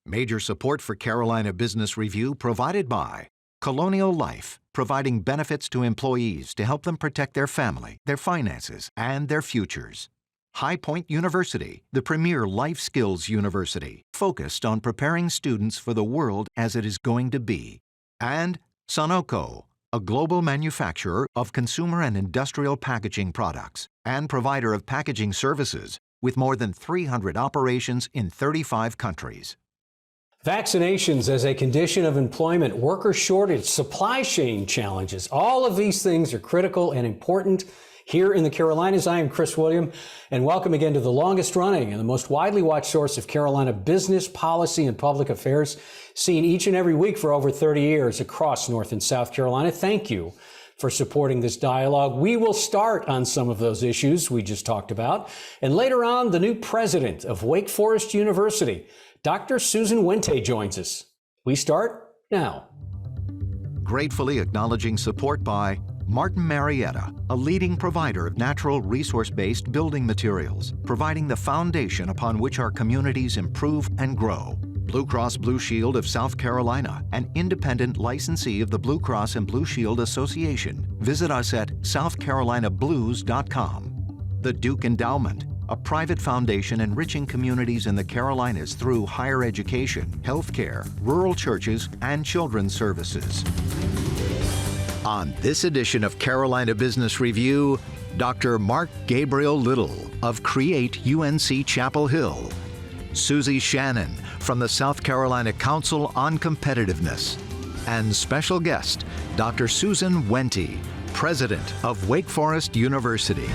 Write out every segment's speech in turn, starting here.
Major support for Carolina Business Review provided by Colonial Life, providing benefits to employees to help them protect their family, their finances, and their futures. High Point University, the premier life skills university, focused on preparing students for the world as it is going to be. And Sonoco, a global manufacturer of consumer and industrial packaging products and provider of packaging services with more than 300 operations in 35 countries. Vaccinations as a condition of employment, worker shortage, supply chain challenges. All of these things are critical and important here in the Carolinas. I am Chris William, and welcome again to the longest running and the most widely watched source of Carolina business, policy, and public affairs, seen each and every week for over 30 years across North and South Carolina. Thank you for supporting this dialogue. We will start on some of those issues we just talked about. And later on, the new president of Wake Forest University, Dr. Susan Wente, joins us. We start now. Gratefully acknowledging support by Martin Marietta, a leading provider of natural resource-based building materials, providing the foundation upon which our communities improve and grow. Blue Cross Blue Shield of South Carolina, an independent licensee of the Blue Cross and Blue Shield Association. Visit us at southcarolinablues.com. The Duke Endowment, a private foundation enriching communities in the Carolinas through higher education, healthcare, rural churches, and children's services. On this edition of Carolina Business Review, Dr. Mark Gabriel Little of Create UNC-Chapel Hill, Susie Shannon from the South Carolina Council on Competitiveness, and special guest, Dr. Susan Wente, president of Wake Forest University.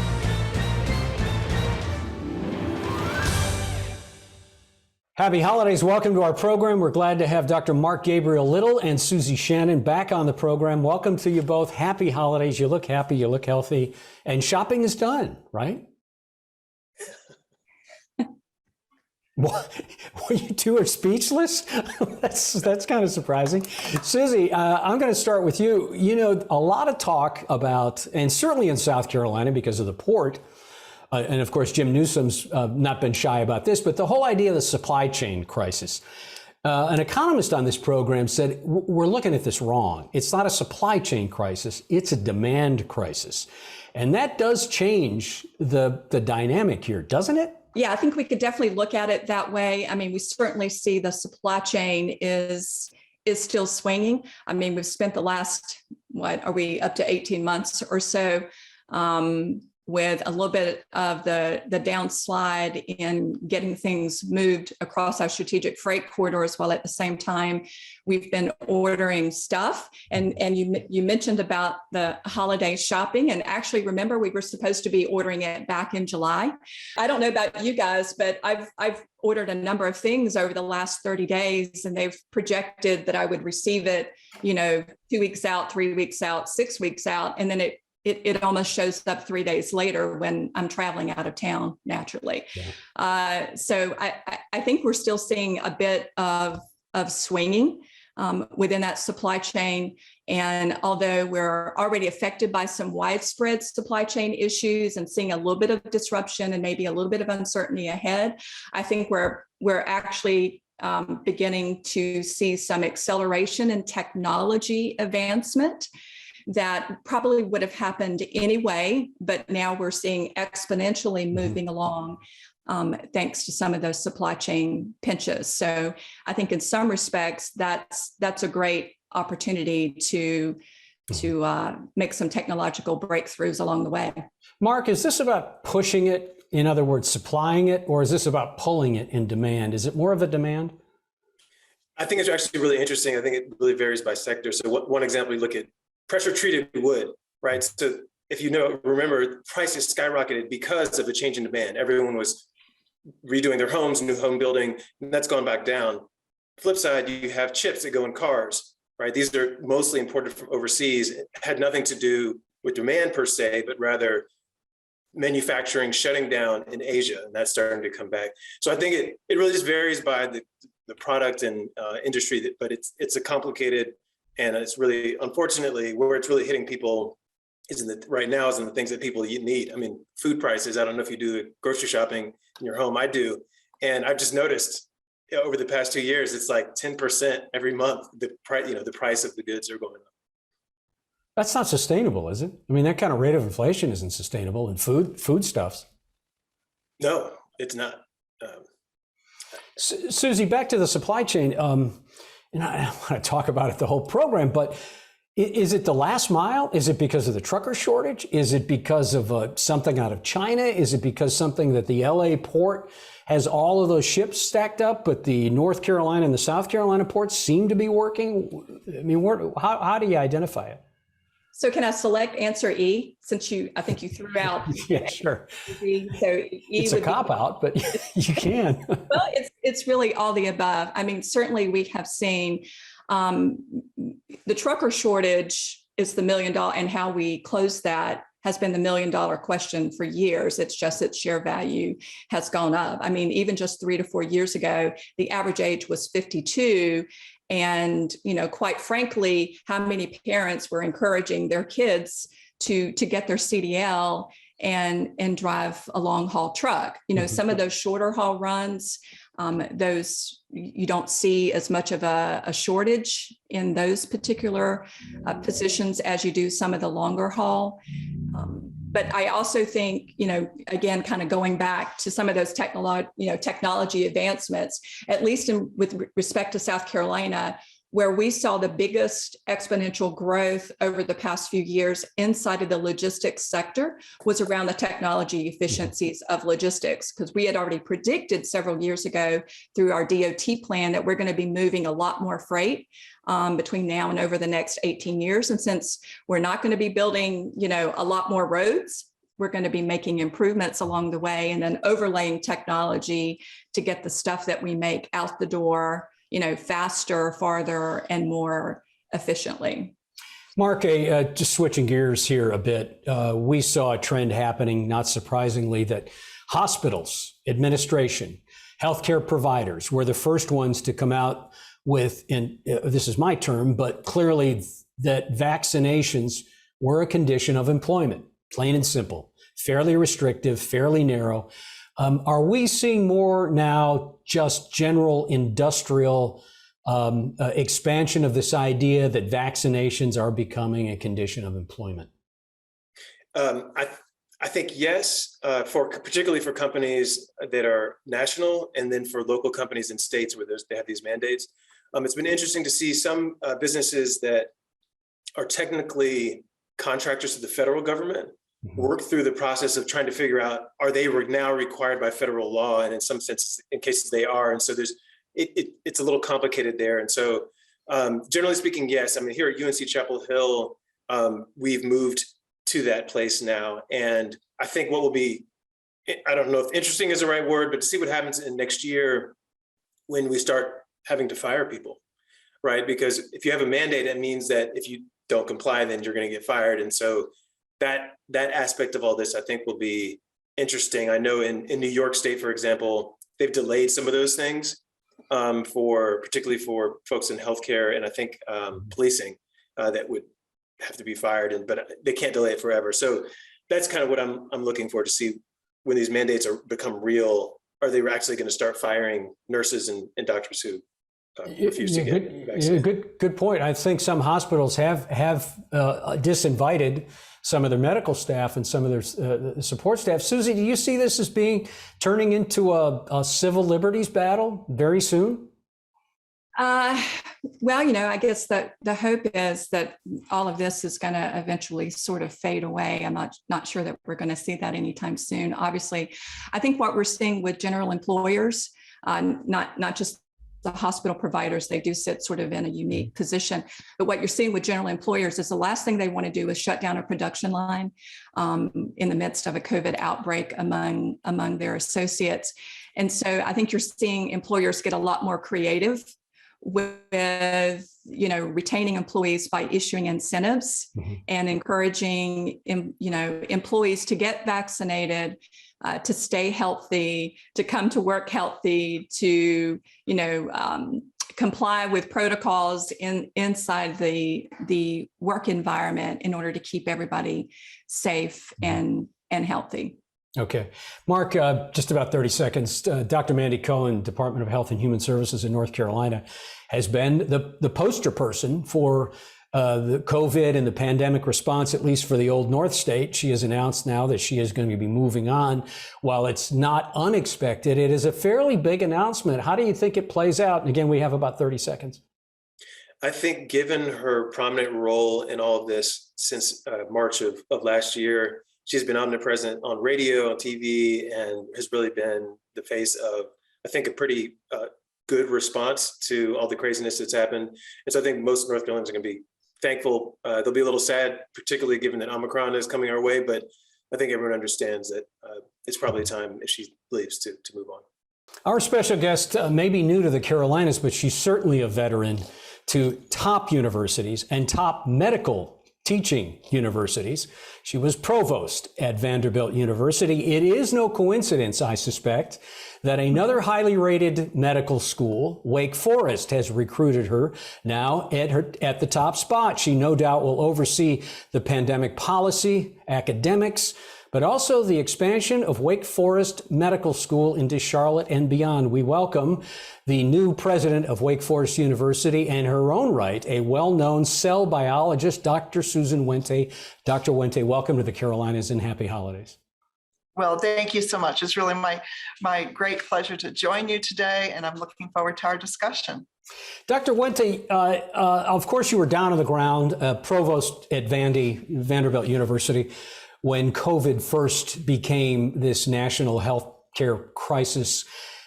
Happy holidays. Welcome to our program. We're glad to have Dr. Mark Gabriel Little and Susie Shannon back on the program. Welcome to you both. Happy holidays. You look happy, you look healthy, and shopping is done, right? Well, you two are speechless? That's kind of surprising. Susie, I'm going to start with you. You know, a lot of talk about, and certainly in South Carolina because of the port, and of course, Jim Newsom's not been shy about this, but the whole idea of the supply chain crisis. An economist on this program said, we're looking at this wrong. It's not a supply chain crisis, it's a demand crisis. And that does change the dynamic here, doesn't it? Yeah, I think we could definitely look at it that way. I mean, we certainly see the supply chain is still swinging. I mean, we've spent the last, what are we, up to 18 months or so, with a little bit of the downslide in getting things moved across our strategic freight corridors, while at the same time we've been ordering stuff. And you mentioned about the holiday shopping, and actually remember we were supposed to be ordering it back in July. I don't know about you guys, but I've ordered a number of things over the last 30 days, and they've projected that I would receive it, 2 weeks out, 3 weeks out, 6 weeks out, and then it almost shows up 3 days later when I'm traveling out of town naturally. Yeah. So I think we're still seeing a bit of swinging within that supply chain. And although we're already affected by some widespread supply chain issues and seeing a little bit of disruption and maybe a little bit of uncertainty ahead, I think we're actually beginning to see some acceleration in technology advancement that probably would have happened anyway, but now we're seeing exponentially moving along thanks to some of those supply chain pinches. So I think in some respects, that's a great opportunity to make some technological breakthroughs along the way. Mark, is this about pushing it, in other words, supplying it, or is this about pulling it in demand? Is it more of a demand? I think it's actually really interesting. I think it really varies by sector. So one example, you look at pressure treated wood, right? So if remember, prices skyrocketed because of the change in demand. Everyone was redoing their homes, new home building, and that's gone back down. Flip side, you have chips that go in cars, right? These are mostly imported from overseas. It had nothing to do with demand per se, but rather manufacturing shutting down in Asia, and that's starting to come back. So I think it really just varies by the product and industry, but it's a complicated. And it's really, unfortunately, where it's really hitting people is in the things that people need. I mean, food prices. I don't know if you do grocery shopping in your home. I do, and I've just noticed over the past 2 years, it's like 10% every month. The price, the price of the goods are going up. That's not sustainable, is it? I mean, that kind of rate of inflation isn't sustainable in foodstuffs. No, it's not. Susie, back to the supply chain. And I don't want to talk about it the whole program, but is it the last mile? Is it because of the trucker shortage? Is it because of something out of China? Is it because something that the LA port has all of those ships stacked up, but the North Carolina and the South Carolina ports seem to be working? I mean, how do you identify it? So can I select answer E, since I think you threw out? Yeah, sure. So E it's a cop out, but you can. Well, it's really all the above. I mean, certainly we have seen the trucker shortage is the $1 million, and how we close that has been the $1 million question for years. It's just its share value has gone up. I mean, even just 3 to 4 years ago, the average age was 52. And, quite frankly, how many parents were encouraging their kids to get their CDL and drive a long haul truck? Some of those shorter haul runs, those you don't see as much of a shortage in those particular positions as you do some of the longer haul. But I also think, again, kind of going back to some of those technology advancements, at least with respect to South Carolina, where we saw the biggest exponential growth over the past few years inside of the logistics sector was around the technology efficiencies of logistics, because we had already predicted several years ago through our DOT plan that we're going to be moving a lot more freight between now and over the next 18 years. And since we're not going to be building, a lot more roads, we're going to be making improvements along the way and then overlaying technology to get the stuff that we make out the door, faster, farther, and more efficiently. Mark, just switching gears here a bit, we saw a trend happening, not surprisingly, that hospitals, administration, healthcare providers were the first ones to come out with, and this is my term, but clearly that vaccinations were a condition of employment, plain and simple, fairly restrictive, fairly narrow. Are we seeing more now just general industrial expansion of this idea that vaccinations are becoming a condition of employment? I think yes, particularly for companies that are national, and then for local companies in states where they have these mandates. It's been interesting to see some businesses that are technically contractors to the federal government work through the process of trying to figure out, are they now required by federal law? And in some senses, in cases they are. And so it's a little complicated there. And so generally speaking, yes, I mean, here at UNC-Chapel Hill, we've moved to that place now. And I think what will be, I don't know if interesting is the right word, but to see what happens in next year when we start having to fire people, right? Because if you have a mandate, that means that if you don't comply, then you're going to get fired. And so that aspect of all this, I think, will be interesting. I know in New York State, for example, they've delayed some of those things particularly for folks in healthcare and I think policing that would have to be fired, but they can't delay it forever. So that's kind of what I'm looking for, to see when these mandates become real. Are they actually going to start firing nurses and doctors who refuse to get vaccinated? Good point. I think some hospitals have disinvited some of their medical staff and some of their support staff. Susie, do you see this as turning into a civil liberties battle very soon? Well, I guess that the hope is that all of this is going to eventually sort of fade away. I'm not sure that we're going to see that anytime soon. Obviously, I think what we're seeing with general employers, not just the hospital providers, they do sit sort of in a unique position. But what you're seeing with general employers is the last thing they want to do is shut down a production line in the midst of a COVID outbreak among their associates. And so I think you're seeing employers get a lot more creative with retaining employees by issuing incentives and encouraging employees to get vaccinated, to stay healthy, to come to work healthy, to comply with protocols inside the work environment in order to keep everybody safe and healthy. Okay. Mark, just about 30 seconds. Dr. Mandy Cohen, Department of Health and Human Services in North Carolina, has been the poster person for the COVID and the pandemic response, at least for the Old North State. She has announced now that she is going to be moving on. While it's not unexpected, it is a fairly big announcement. How do you think it plays out? And again, we have about 30 seconds. I think given her prominent role in all of this since March of last year, she's been omnipresent on radio, on TV, and has really been the face of, I think, a pretty good response to all the craziness that's happened. And so I think most North Carolinians are going to be thankful. They'll be a little sad, particularly given that Omicron is coming our way, but I think everyone understands that it's probably time, if she leaves, to move on. Our special guest may be new to the Carolinas, but she's certainly a veteran to top universities and top medical teaching universities. She was provost at Vanderbilt University. It is no coincidence, I suspect, that another highly rated medical school, Wake Forest, has recruited her now at the top spot. She no doubt will oversee the pandemic policy, academics, but also the expansion of Wake Forest Medical School into Charlotte and beyond. We welcome the new president of Wake Forest University, and her own right, a well-known cell biologist, Dr. Susan Wente. Dr. Wente, welcome to the Carolinas and happy holidays. Well, thank you so much. It's really my great pleasure to join you today, and I'm looking forward to our discussion. Dr. Wente, of course, you were down on the ground, provost at Vanderbilt University, when COVID first became this national healthcare crisis.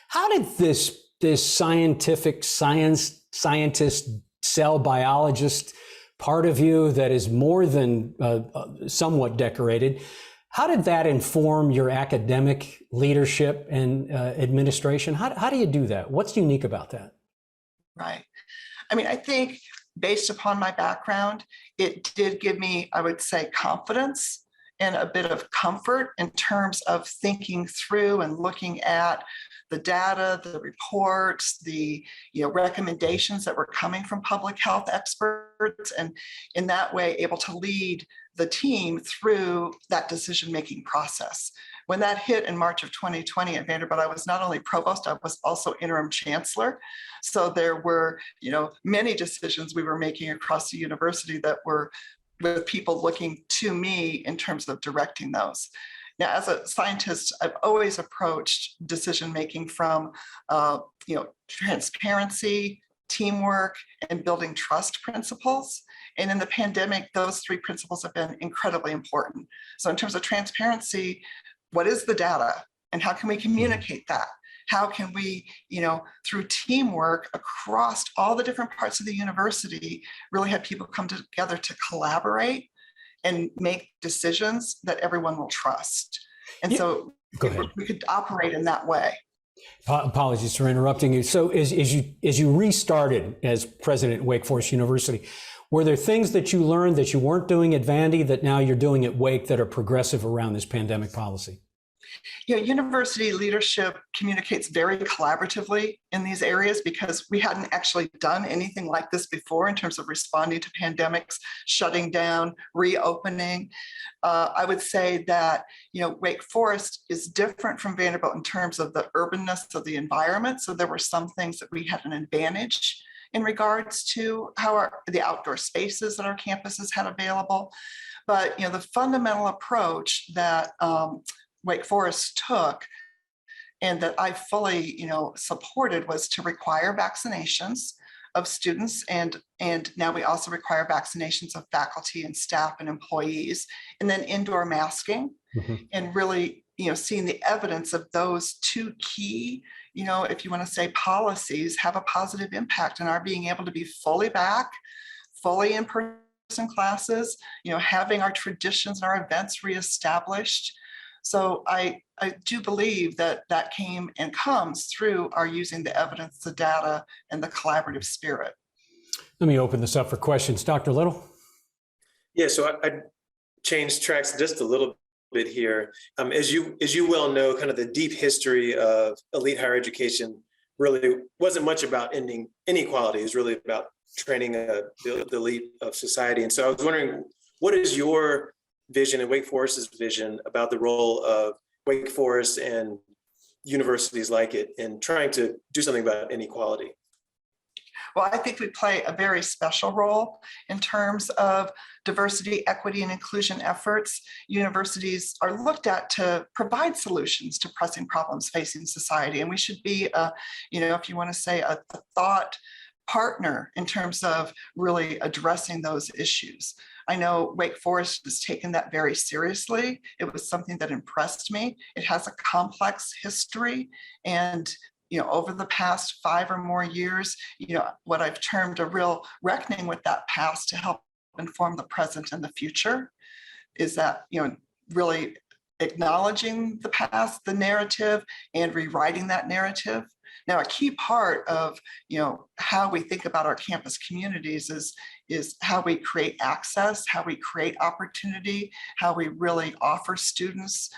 How did this scientist, cell biologist part of you that is more than somewhat decorated, how did that inform your academic leadership and administration? How do you do that? What's unique about that? Right. I mean, I think based upon my background, it did give me, I would say, confidence and a bit of comfort in terms of thinking through and looking at the data, the reports, the recommendations that were coming from public health experts, and in that way able to lead the team through that decision-making process. When that hit in March of 2020 at Vanderbilt, I was not only provost, I was also interim chancellor. So there were, many decisions we were making across the university that were with people looking to me in terms of directing those. Now, as a scientist, I've always approached decision-making from, transparency, teamwork, and building trust principles. And in the pandemic, those three principles have been incredibly important. So in terms of transparency, what is the data and how can we communicate that? How can we, through teamwork across all the different parts of the university, really have people come together to collaborate and make decisions that everyone will trust? And so we could operate in that way. Apologies for interrupting you. So as you restarted as president at Wake Forest University, were there things that you learned that you weren't doing at Vandy that now you're doing at Wake that are progressive around this pandemic policy? University leadership communicates very collaboratively in these areas because we hadn't actually done anything like this before in terms of responding to pandemics, shutting down, reopening. I would say that, Wake Forest is different from Vanderbilt in terms of the urbanness of the environment. So there were some things that we had an advantage in regards to how the outdoor spaces that our campuses had available. But, the fundamental approach that Wake Forest took and that I fully, supported was to require vaccinations of students. And now we also require vaccinations of faculty and staff and employees, and then indoor masking, and really, seeing the evidence of those two key, if you want to say policies, have a positive impact on our being able to be fully back, fully in person classes, having our traditions and our events reestablished. So I do believe that came and comes through our using the evidence, the data, and the collaborative spirit. Let me open this up for questions. Dr. Little? Yeah, so I changed tracks just a little bit here. As you well know, kind of the deep history of elite higher education really wasn't much about ending inequality. It was really about training the elite of society. And so I was wondering, what is your vision and Wake Forest's vision about the role of Wake Forest and universities like it in trying to do something about inequality? Well, I think we play a very special role in terms of diversity, equity, and inclusion efforts. Universities are looked at to provide solutions to pressing problems facing society. And we should be, if you want to say, a thought partner in terms of really addressing those issues. I know Wake Forest has taken that very seriously. It was something that impressed me. It has a complex history, and over the past 5 or more years, what I've termed a real reckoning with that past to help inform the present and the future is that, really acknowledging the past, the narrative, and rewriting that narrative. Now, a key part of, how we think about our campus communities is how we create access, how we create opportunity, how we really offer students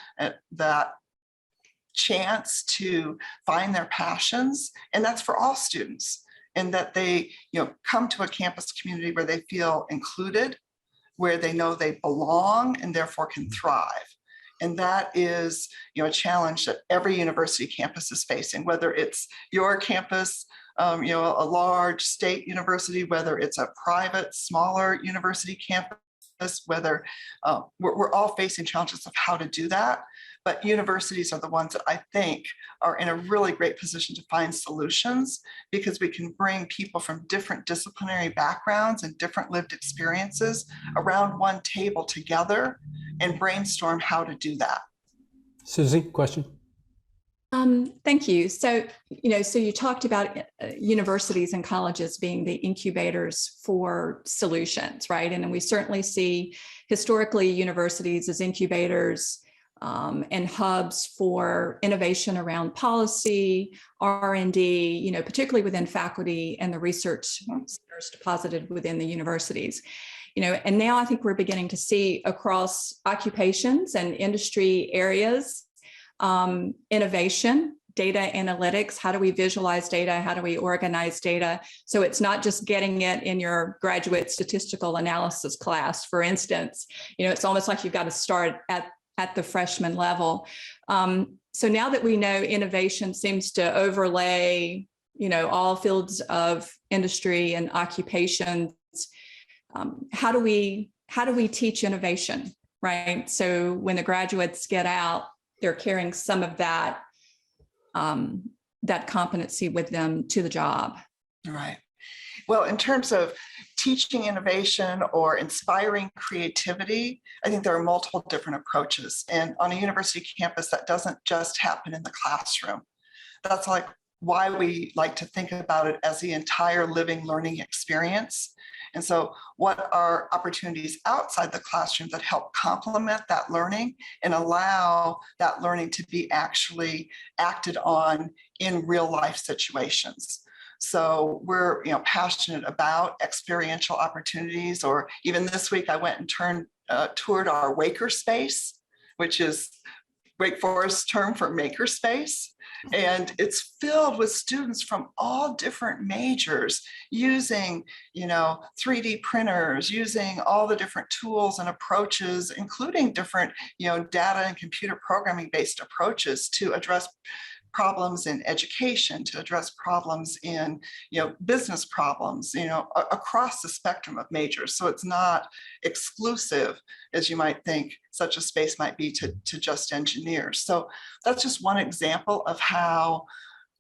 that chance to find their passions, and that's for all students, and that they come to a campus community where they feel included, where they know they belong and therefore can thrive. And that is a challenge that every university campus is facing, whether it's your campus, a large state university, whether it's a private smaller university campus, whether we're all facing challenges of how to do that. But universities are the ones that I think are in a really great position to find solutions, because we can bring people from different disciplinary backgrounds and different lived experiences around one table together and brainstorm how to do that. Susie, question? Thank you. So you talked about universities and colleges being the incubators for solutions, right? And we certainly see historically universities as incubators and hubs for innovation around policy, R&D, particularly within faculty and the research centers deposited within the universities. And now I think we're beginning to see across occupations and industry areas, innovation, data analytics. How do we visualize data? How do we organize data? So it's not just getting it in your graduate statistical analysis class, for instance. It's almost like you've got to start at the freshman level. So now that we know innovation seems to overlay, all fields of industry and occupations, how do we teach innovation, right? So when the graduates get out, they're carrying some of that competency with them to the job. Right. Well, in terms of teaching innovation or inspiring creativity, I think there are multiple different approaches. And on a university campus, that doesn't just happen in the classroom. That's like why we like to think about it as the entire living learning experience. And so what are opportunities outside the classroom that help complement that learning and allow that learning to be actually acted on in real life situations? So we're passionate about experiential opportunities, or even this week I went and toured our Waker Space, which is Wake Forest's term for makerspace. And it's filled with students from all different majors using, 3D printers, using all the different tools and approaches, including different, data and computer programming based approaches to address problems in education, to address problems in, business problems, across the spectrum of majors. So it's not exclusive, as you might think such a space might be to just engineers. So that's just one example of how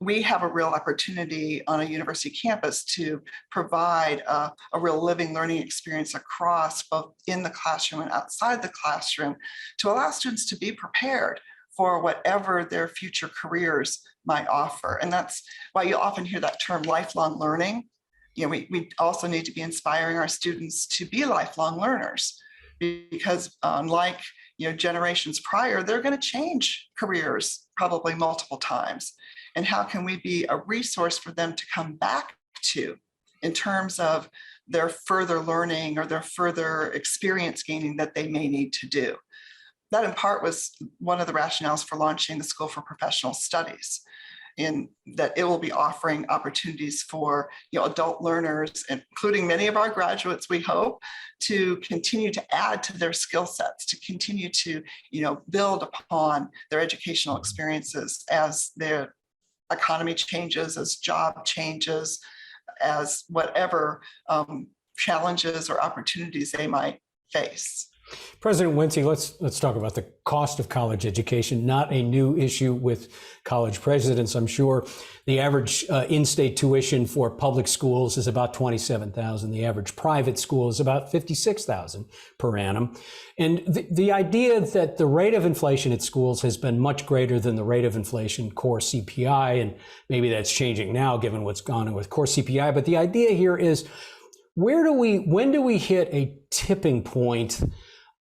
we have a real opportunity on a university campus to provide a real living learning experience across both in the classroom and outside the classroom to allow students to be prepared for whatever their future careers might offer. And that's why you often hear that term lifelong learning. We also need to be inspiring our students to be lifelong learners, because unlike generations prior, they're going to change careers probably multiple times. And how can we be a resource for them to come back to in terms of their further learning or their further experience gaining that they may need to do? That in part was one of the rationales for launching the School for Professional Studies. in that it will be offering opportunities for adult learners, including many of our graduates, we hope, to continue to add to their skill sets, to continue to build upon their educational experiences as their economy changes, as job changes, as whatever challenges or opportunities they might face. President Wente, let's talk about the cost of college education. Not a new issue with college presidents, I'm sure. The average in-state tuition for public schools is about $27,000. The average private school is about $56,000 per annum. And the idea that the rate of inflation at schools has been much greater than the rate of inflation core CPI, and maybe that's changing now given what's gone on with core CPI. But the idea here is, when do we hit a tipping point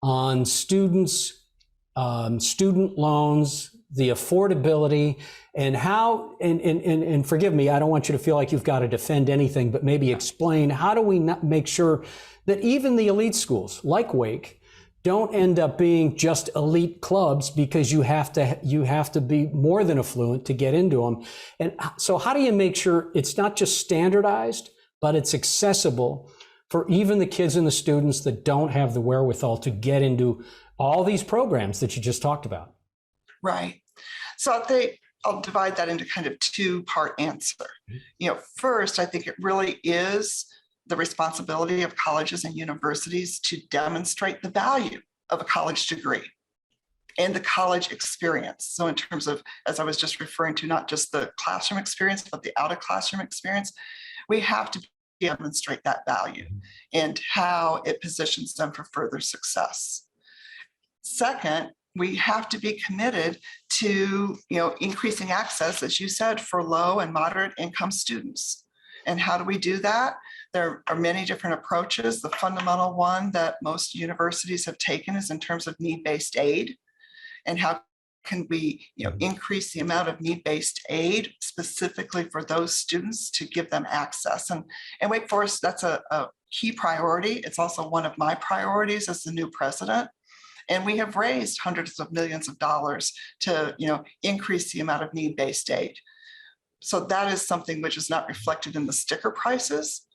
on students, student loans, the affordability, and how, and forgive me, I don't want you to feel like you've got to defend anything, but maybe explain, how do we not make sure that even the elite schools like Wake don't end up being just elite clubs, because you have to be more than affluent to get into them. And so how do you make sure it's not just standardized, but it's accessible for even the kids and the students that don't have the wherewithal to get into all these programs that you just talked about? Right. So I think I'll divide that into kind of two-part answer. First, I think it really is the responsibility of colleges and universities to demonstrate the value of a college degree and the college experience. So in terms of, as I was just referring to, not just the classroom experience, but the out-of-classroom experience, we have to demonstrate that value and how it positions them for further success. Second, we have to be committed to increasing access, as you said, for low and moderate income students. And how do we do that? There are many different approaches. The fundamental one that most universities have taken is in terms of need-based aid, and how can we increase the amount of need-based aid specifically for those students to give them access. And Wake Forest, that's a key priority. It's also one of my priorities as the new president. And we have raised hundreds of millions of dollars to increase the amount of need-based aid. So that is something which is not reflected in the sticker prices.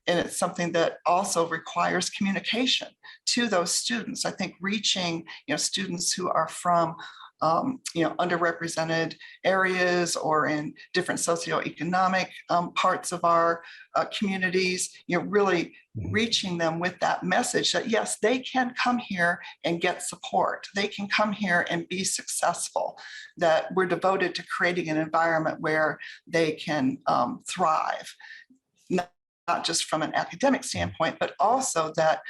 And it's something that also requires communication to those students. I think reaching students who are from underrepresented areas or in different socioeconomic parts of our communities, really reaching them with that message that yes, they can come here and get support. They can come here and be successful, that we're devoted to creating an environment where they can thrive. Not just from an academic standpoint, but also that,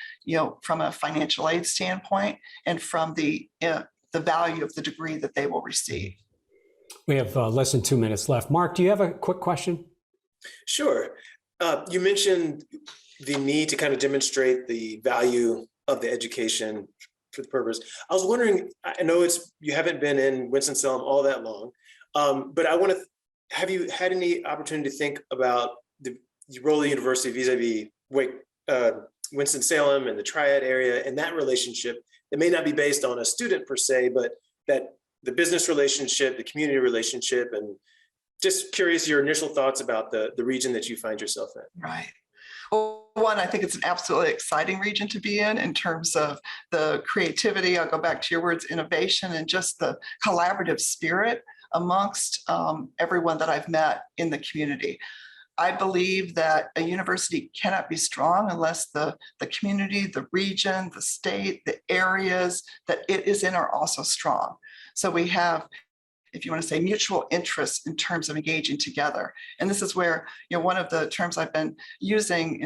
from a financial aid standpoint and from the value of the degree that they will receive. We have less than 2 minutes left. Mark, do you have a quick question? Sure. You mentioned the need to kind of demonstrate the value of the education for the purpose. I was wondering, I know you haven't been in Winston-Salem all that long, but I want to, have you had any opportunity to think about the role of the university vis-a-vis Winston-Salem and the Triad area and that relationship? It may not be based on a student per se, but that the business relationship, the community relationship, and just curious your initial thoughts about the region that you find yourself in. Right. Well, one, I think it's an absolutely exciting region to be in terms of the creativity. I'll go back to your words, innovation, and just the collaborative spirit amongst everyone that I've met in the community. I believe that a university cannot be strong unless the community, the region, the state, the areas that it is in are also strong. So we have, if you want to say, mutual interests in terms of engaging together. And this is where, one of the terms I've been using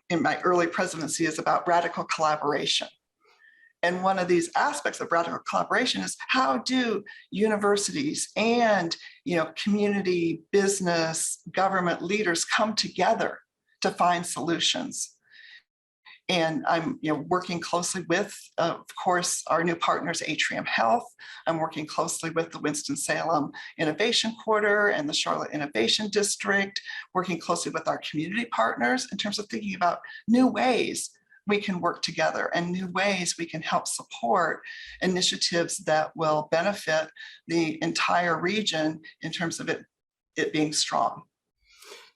in my early presidency is about radical collaboration. And one of these aspects of radical collaboration is how do universities and community, business, government leaders come together to find solutions. And I'm working closely with, of course, our new partners, Atrium Health. I'm working closely with the Winston-Salem Innovation Quarter and the Charlotte Innovation District, working closely with our community partners in terms of thinking about new ways we can work together and new ways we can help support initiatives that will benefit the entire region in terms of it it being strong.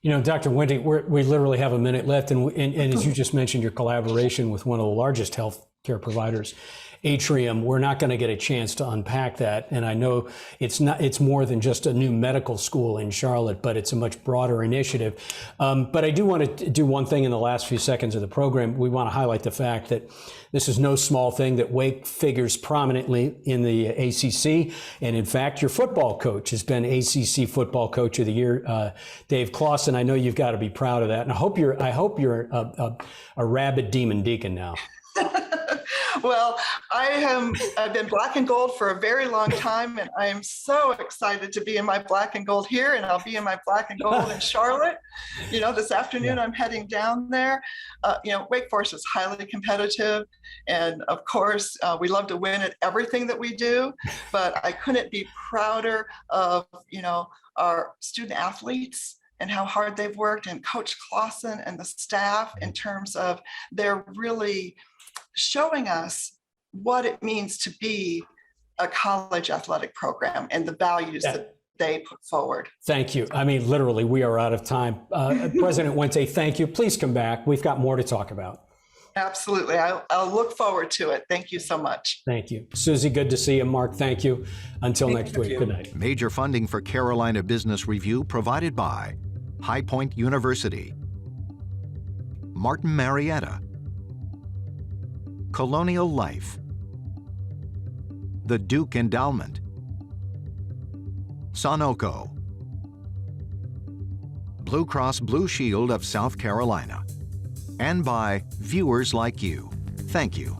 You know, Dr. Wente, we literally have a minute left. And as you just mentioned, your collaboration with one of the largest healthcare providers, Atrium, we're not going to get a chance to unpack that. And I know it's more than just a new medical school in Charlotte, but it's a much broader initiative. But I do want to do one thing in the last few seconds of the program. We want to highlight the fact that this is no small thing, that Wake figures prominently in the ACC. And in fact, your football coach has been ACC Football Coach of the Year, Dave Clausen. I know you've got to be proud of that. And I hope you're a rabid Demon Deacon now. Well, I've been black and gold for a very long time, and I am so excited to be in my black and gold here, and I'll be in my black and gold in Charlotte. You know, this afternoon I'm heading down there. Wake Forest is highly competitive, and of course, we love to win at everything that we do, but I couldn't be prouder of, our student athletes and how hard they've worked, and Coach Clausen and the staff in terms of they're really showing us what it means to be a college athletic program and the values that they put forward. Thank you. I mean, literally, we are out of time. President Wente, thank you. Please come back. We've got more to talk about. Absolutely. I'll look forward to it. Thank you so much. Thank you. Susie, good to see you. Mark, thank you. Until next week. Good night. Major funding for Carolina Business Review provided by High Point University, Martin Marietta, Colonial Life, the Duke Endowment, Sunoco, Blue Cross Blue Shield of South Carolina, and by viewers like you. Thank you.